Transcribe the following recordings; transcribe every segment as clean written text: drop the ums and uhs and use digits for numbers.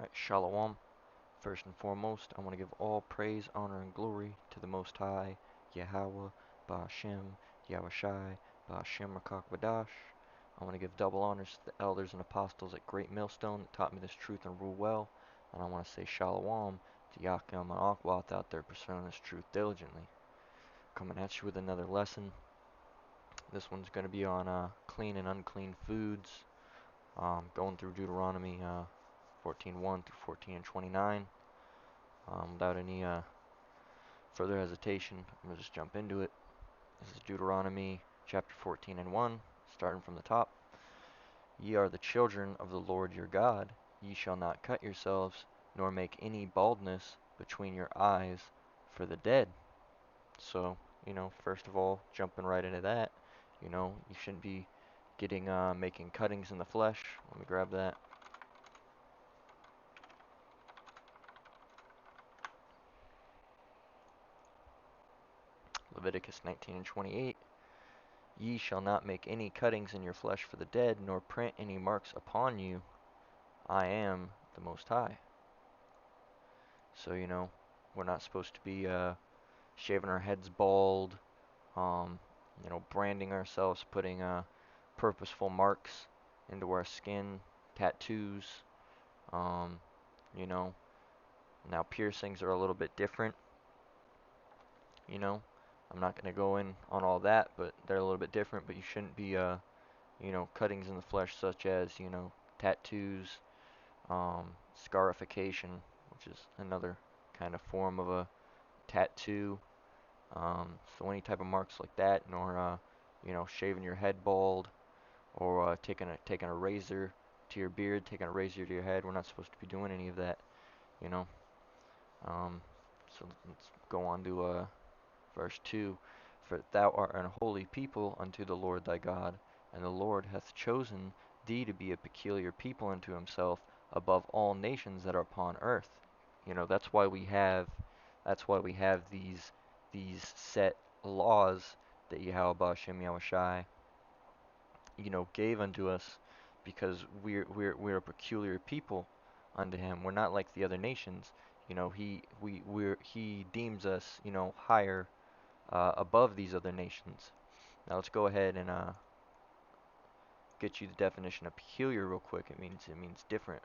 Alright, Shalom. First and foremost, I want to give all praise, honor, and glory to the Most High, Yahweh, Ba'ashem, Yahushai, Ba'ashem Rakakvadash. I want to give double honors to the elders and apostles at Great Millstone that taught me this truth and rule well. And I want to say Shalom to Yakim and Akwath out there pursuing this truth diligently. Coming at you with another lesson. This one's going to be on clean and unclean foods. Going through Deuteronomy 14:1 through 14:29. Without any further hesitation, I'm going to just jump into it. This is Deuteronomy chapter 14 and 1, starting from the top. Ye are the children of the Lord your God. Ye shall not cut yourselves, nor make any baldness between your eyes for the dead. So, first of all, jumping right into that, you shouldn't be getting making cuttings in the flesh. Let me grab that. Leviticus 19 and 28. Ye shall not make any cuttings in your flesh for the dead, nor print any marks upon you. I am the Most High. So, we're not supposed to be shaving our heads bald, um, branding ourselves, putting purposeful marks into our skin, tattoos, um, you know. Now piercings are a little bit different, you know. I'm not going to go in on all that, but they're a little bit different, but you shouldn't be cuttings in the flesh such as, tattoos, scarification, which is another kind of form of a tattoo. So any type of marks like that, nor shaving your head bald, or taking a razor to your beard, taking a razor to your head. We're not supposed to be doing any of that, you know. Um, so let's go on to verse 2. For thou art an holy people unto the Lord thy God, and the Lord hath chosen thee to be a peculiar people unto himself above all nations that are upon earth. That's why we have these set laws that Yahweh Shem Yahushai, gave unto us, because we're a peculiar people unto him. We're not like the other nations. He deems us, higher, above these other nations. Now let's go ahead and get you the definition of peculiar real quick. It means different.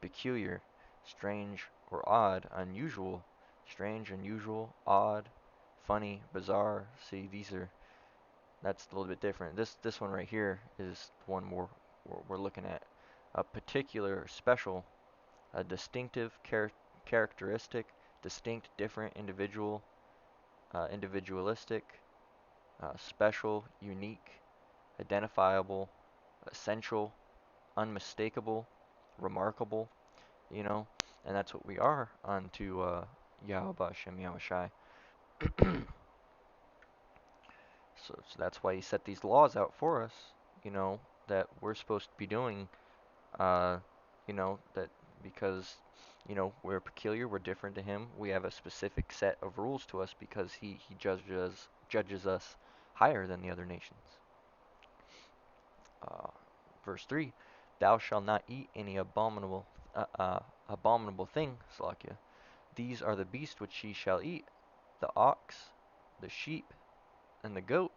Peculiar, strange or odd, unusual, strange, unusual, odd, funny, bizarre. See, that's a little bit different. This one right here is the one we're looking at. A particular, special, a distinctive characteristic, distinct, different, individual, individualistic, special, unique, identifiable, essential, unmistakable, remarkable, and that's what we are unto Yahweh Shem Yahushai. So that's why he set these laws out for us, that we're supposed to be doing, uh, that because, we're peculiar, we're different to him. We have a specific set of rules to us because he judges us higher than the other nations. Uh, verse 3, thou shalt not eat any abominable thing, Salakia. These are the beasts which ye shall eat, the ox, the sheep, and the goat,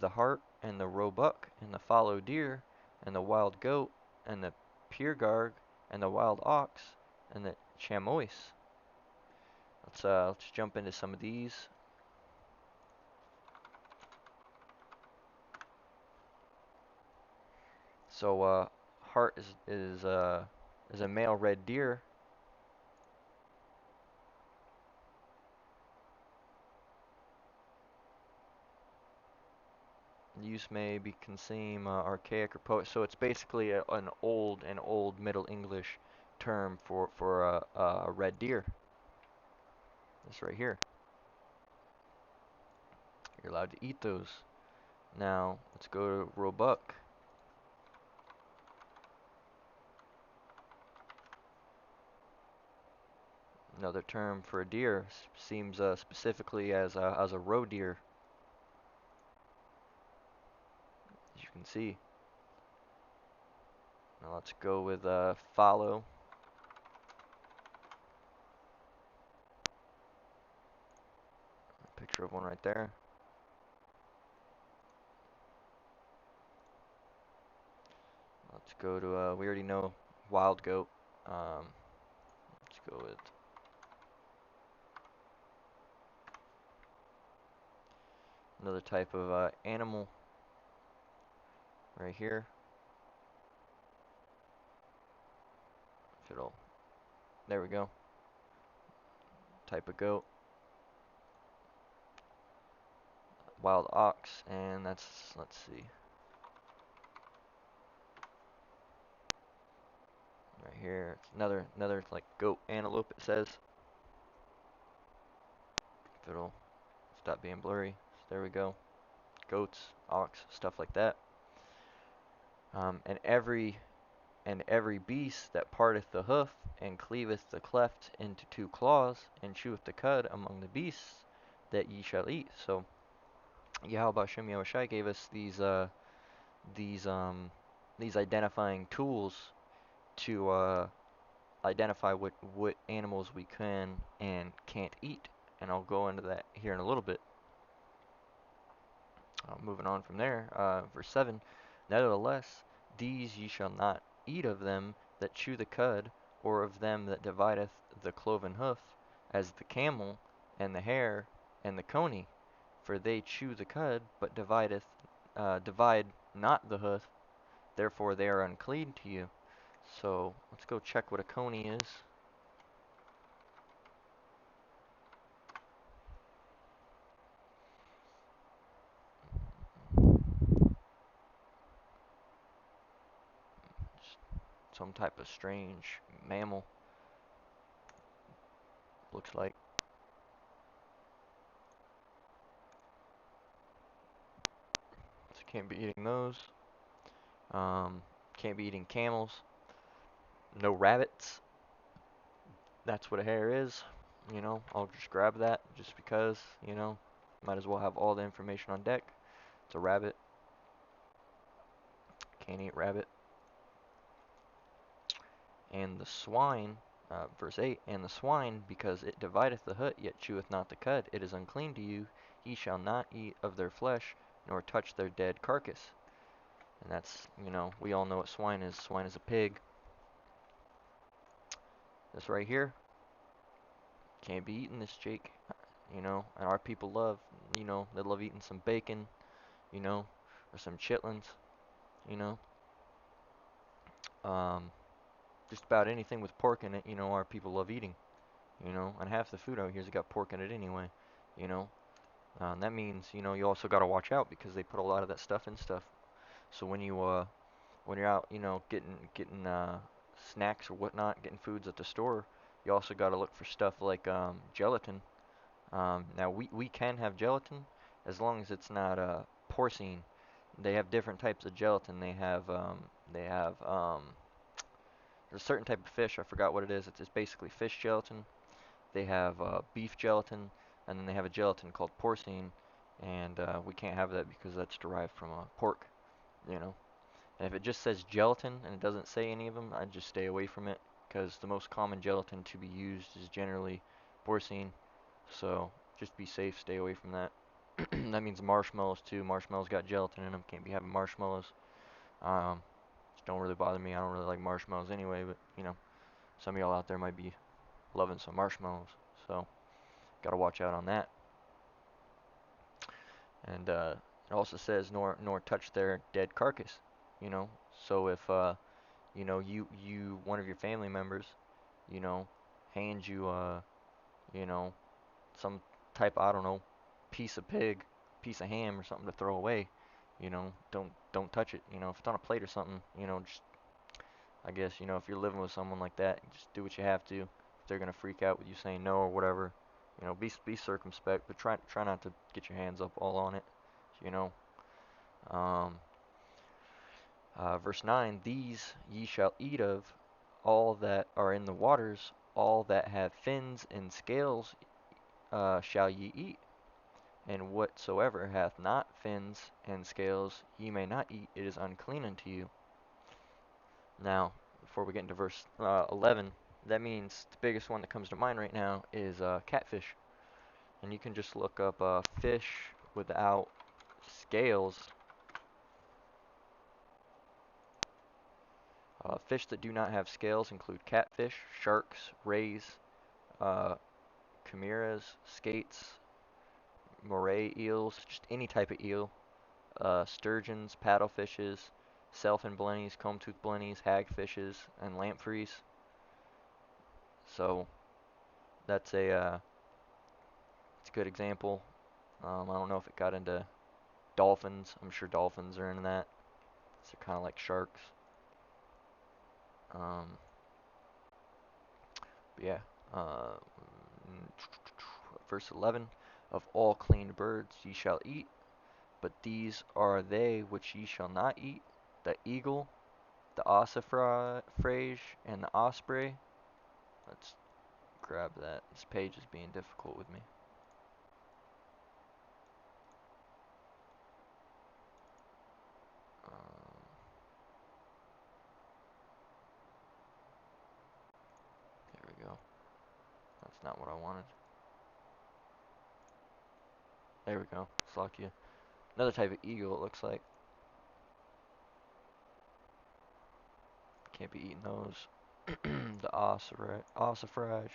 the hart, and the roebuck, and the fallow deer, and the wild goat, and the peregrine, and the wild ox, and the chamois. Let's jump into some of these. So hart is a male red deer. Use may be seem archaic or so it's basically an old Middle English term for a red deer. This right here. You're allowed to eat those. Now let's go to roebuck. Another term for a deer seems specifically as a roe deer, as you can see. Now let's go with follow. Picture of one right there. Let's go to, we already know wild goat. Let's go with another type of animal right here. If it'll, there we go. Type of goat. Wild ox, and that's, let's see. Right here, it's another like goat antelope, it says. If it'll stop being blurry. So there we go. Goats, ox, stuff like that. And every beast that parteth the hoof, and cleaveth the cleft into two claws, and cheweth the cud among the beasts that ye shall eat. So Yahweh Hashem Yahushai gave us these these identifying tools to identify what animals we can and can't eat, and I'll go into that here in a little bit. Moving on from there, verse 7, nevertheless, these ye shall not eat of them that chew the cud, or of them that divideth the cloven hoof, as the camel, and the hare, and the coney, for they chew the cud, but divide not the hoof, therefore they are unclean to you. So let's go check what a coney is. Some type of strange mammal, looks like. So can't be eating those. Can't be eating camels. No rabbits. That's what a hare is. I'll just grab that just because, might as well have all the information on deck. It's a rabbit. Can't eat rabbit. And the swine, verse 8, and the swine, because it divideth the hut, yet cheweth not the cud, it is unclean to you. Ye shall not eat of their flesh, nor touch their dead carcass. And that's, we all know what swine is. Swine is a pig. This right here, can't be eating this, Jake. And our people love, they love eating some bacon, or some chitlins, you know. Um, just about anything with pork in it, our people love eating, and half the food out here's got pork in it anyway, you know. And that means, you also got to watch out because they put a lot of that stuff in stuff. So when you're out, getting snacks or whatnot, getting foods at the store, you also got to look for stuff like gelatin. Now we can have gelatin as long as it's not porcine. They have different types of gelatin. They have there's a certain type of fish. I forgot what it is. It's basically fish gelatin. They have beef gelatin, and then they have a gelatin called porcine, and we can't have that because that's derived from pork. You know. And if it just says gelatin and it doesn't say any of them, I'd just stay away from it because the most common gelatin to be used is generally porcine. So just be safe, stay away from that. That means marshmallows too. Marshmallows got gelatin in them. Can't be having marshmallows. Just don't really bother me. I don't really like marshmallows anyway, but some of y'all out there might be loving some marshmallows. So gotta watch out on that. And it also says nor touch their dead carcass. You know. So if you one of your family members, you know, hands you you know, some type, I don't know, piece of pig, piece of ham or something to throw away, don't touch it. If it's on a plate or something, just I guess, if you're living with someone like that, just do what you have to. If they're gonna freak out with you saying no or whatever, be circumspect, but try not to get your hands up all on it, you know. Um, Verse 9, these ye shall eat of all that are in the waters, all that have fins and scales shall ye eat. And whatsoever hath not fins and scales ye may not eat, it is unclean unto you. Now, before we get into verse 11, that means the biggest one that comes to mind right now is catfish. And you can just look up fish without scales. Fish that do not have scales include catfish, sharks, rays, uh, chimeras, skates, moray eels, just any type of eel, sturgeons, paddlefishes, sailfin blennies, comb-toothed blennies, hagfishes, and lampreys. So that's it's a good example. I don't know if it got into dolphins. I'm sure dolphins are in that. They're kind of like sharks. Um, but yeah. Uh, Verse 11: Of all clean birds ye shall eat, but these are they which ye shall not eat: the eagle, the ossifrage, and the osprey. Let's grab that. This page is being difficult with me. Um, there we go. That's not what I wanted. There we go. Slakia. Another type of eagle, it looks like. Can't be eating those. The ossifrage.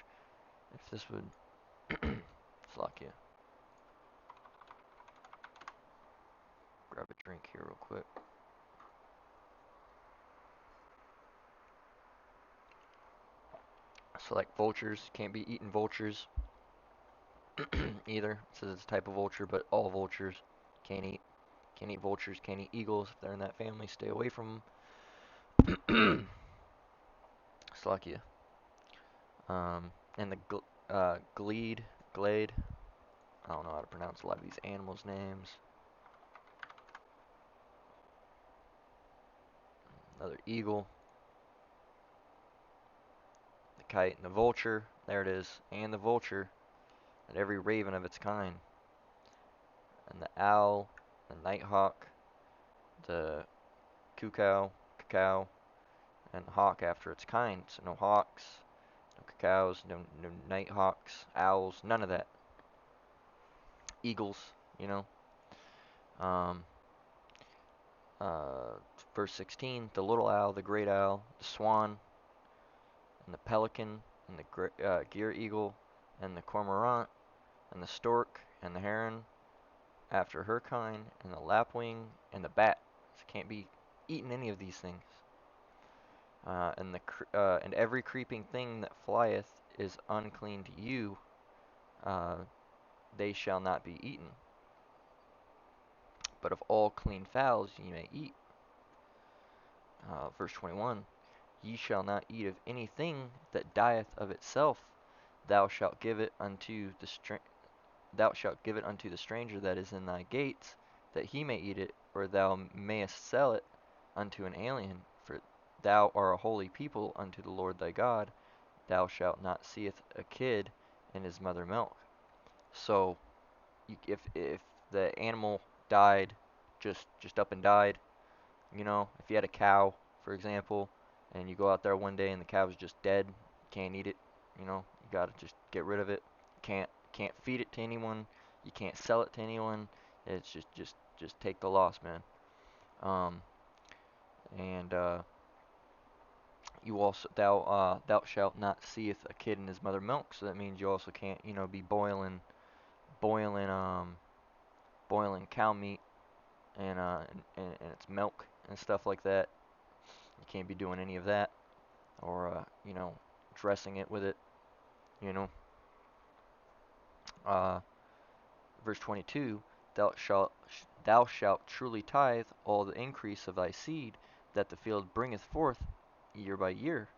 If this would. Slakia. Grab a drink here real quick. So like vultures, can't be eating vultures either. It says it's a type of vulture, but all vultures can't eat. Can't eat vultures, can't eat eagles. If they're in that family, stay away from them. Slakia. And the glade. I don't know how to pronounce a lot of these animals' names. Another eagle. The kite and the vulture. There it is. And the vulture. And every raven of its kind. And the owl, the nighthawk, the cacao, and the hawk after its kind. So no hawks, no cacaos, no nighthawks, owls, none of that. Eagles, you know. Um, uh, Verse 16: The little owl, the great owl, the swan, and the pelican, and the gear eagle, and the cormorant, and the stork, and the heron after her kind, and the lapwing, and the bat. So can't be eating any of these things. And every creeping thing that flieth is unclean to you. Uh, they shall not be eaten. But of all clean fowls ye may eat. Verse 21: Ye shall not eat of anything that dieth of itself. Thou shalt give it unto the stranger that is in thy gates, that he may eat it, or thou mayest sell it unto an alien. For thou art a holy people unto the Lord thy God. Thou shalt not seeth a kid in his mother milk. So, if the animal died, just up and died, if you had a cow, for example, and you go out there one day and the cow's just dead, you can't eat it, you gotta just get rid of it. Can't feed it to anyone. You can't sell it to anyone. It's just take the loss, man. Um, and you also thou shalt not seeth a kid in his mother milk. So that means you also can't be boiling boiling cow meat and its milk and stuff like that. You can't be doing any of that, or dressing it with it. You know. Uh, Verse 22: Thou shalt truly tithe all the increase of thy seed that the field bringeth forth year by year,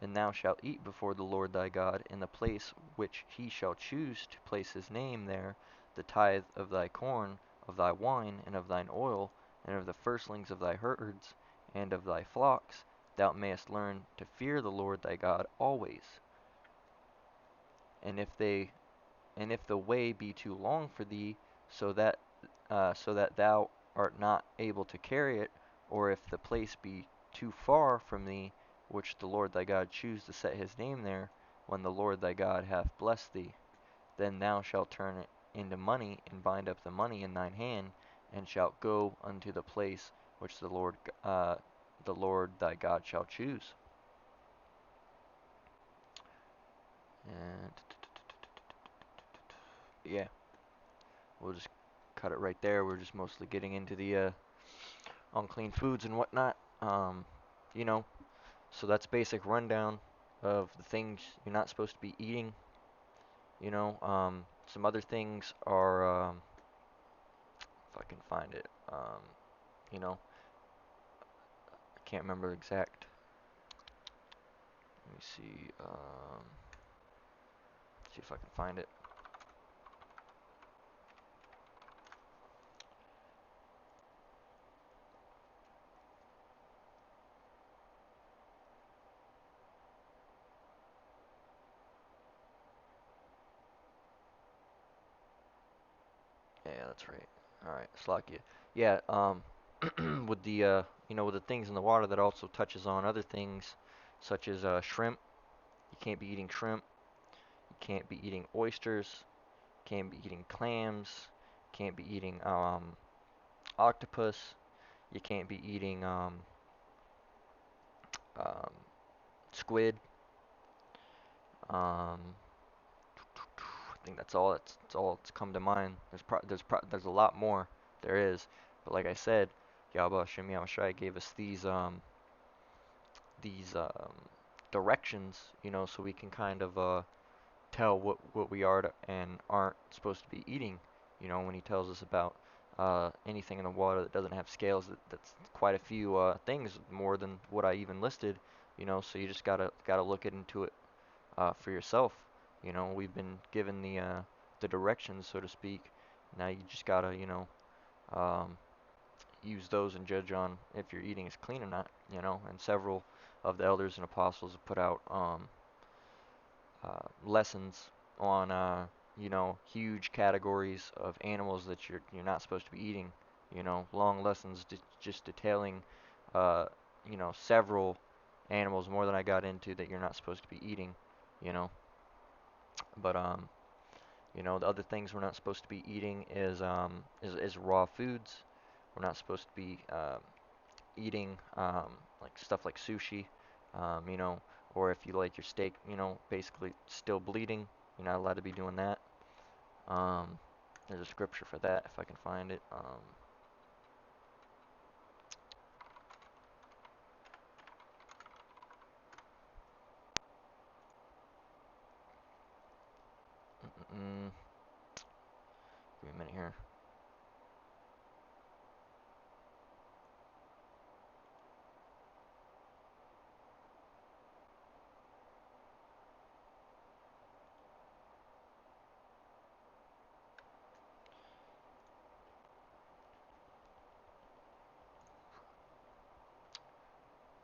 and thou shalt eat before the Lord thy God in the place which he shall choose to place his name there the tithe of thy corn, of thy wine, and of thine oil, and of the firstlings of thy herds, and of thy flocks. Thou mayest learn to fear the Lord thy God always. And if the way be too long for thee, so that thou art not able to carry it, or if the place be too far from thee, which the Lord thy God choose to set his name there, when the Lord thy God hath blessed thee. Then thou shalt turn it into money, and bind up the money in thine hand, and shalt go unto the place which the Lord thy God shall choose. And yeah, we'll just cut it right there. We're just mostly getting into the unclean foods and whatnot. You know, so that's basic rundown of the things you're not supposed to be eating. Some other things are, if I can find it, you know, I can't remember exact. Let me see if I can find it. Yeah, that's right. All right, Slakia. Yeah, with the with the things in the water, that also touches on other things such as shrimp. You can't be eating shrimp. You can't be eating oysters. Can't be eating clams. Can't be eating octopus. You can't be eating um, squid. Um, I think that's all that's come to mind. There's a lot more. There is, but like I said, Yahweh Hashem Yahushai gave us these directions, so we can kind of tell what we are and aren't supposed to be eating. When he tells us about anything in the water that doesn't have scales, that's quite a few things more than what I even listed. So you just gotta look into it for yourself. We've been given the directions, so to speak. Now you just gotta um, use those and judge on if your eating is clean or not. And several of the elders and apostles have put out lessons on huge categories of animals that you're not supposed to be eating. Long lessons just detailing several animals, more than I got into, that you're not supposed to be eating. You know, but the other things we're not supposed to be eating is raw foods. We're not supposed to be eating like stuff like sushi, or if you like your steak, basically still bleeding, you're not allowed to be doing that. Um, there's a scripture for that if I can find it. Mm, give me a minute here.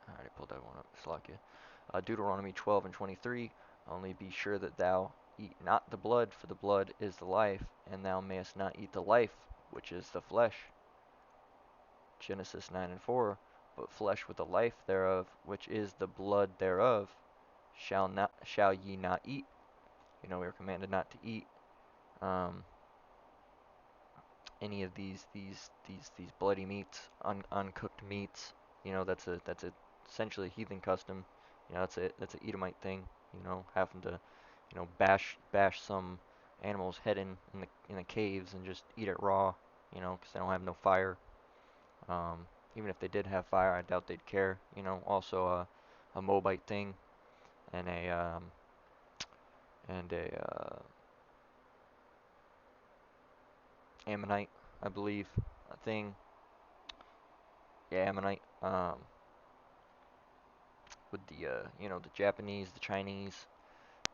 I already pulled that one up. Slakia. Deuteronomy 12 and 23. Only be sure that thou eat not the blood, for the blood is the life, and thou mayest not eat the life, which is the flesh. Genesis 9 and 4. But flesh with the life thereof, which is the blood thereof, shall ye not eat. We are commanded not to eat um, any of these bloody meats, uncooked meats. That's essentially a heathen custom. That's a Edomite thing. Having to bash some animal's head in the caves and just eat it raw. Because they don't have no fire. Um, Even if they did have fire, I doubt they'd care. Also a Moabite thing, and a Ammonite, I believe, a thing. Yeah, Ammonite. With the Japanese, the Chinese,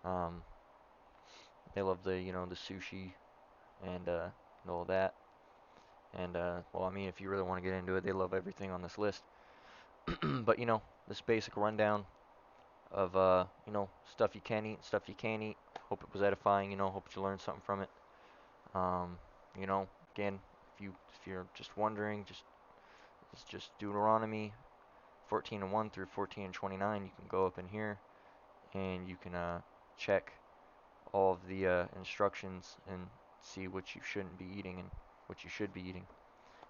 um, they love the sushi and all that. And well, I mean, if you really want to get into it, they love everything on this list. But this basic rundown of stuff you can eat, stuff you can't eat. Hope it was edifying. Hope you learned something from it. Um, again, if you're just wondering, it's just Deuteronomy 14:1 through 14:29, you can go up in here and you can check all of the instructions and see what you shouldn't be eating and what you should be eating.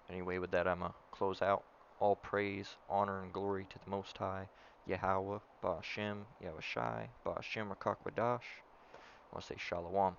Anyway, with that, I'm going to close out. All praise, honor, and glory to the Most High, Yahweh, Ba'ashem, Yahushai, Ba'ashem, Rakakwadash. I want to say Shalom.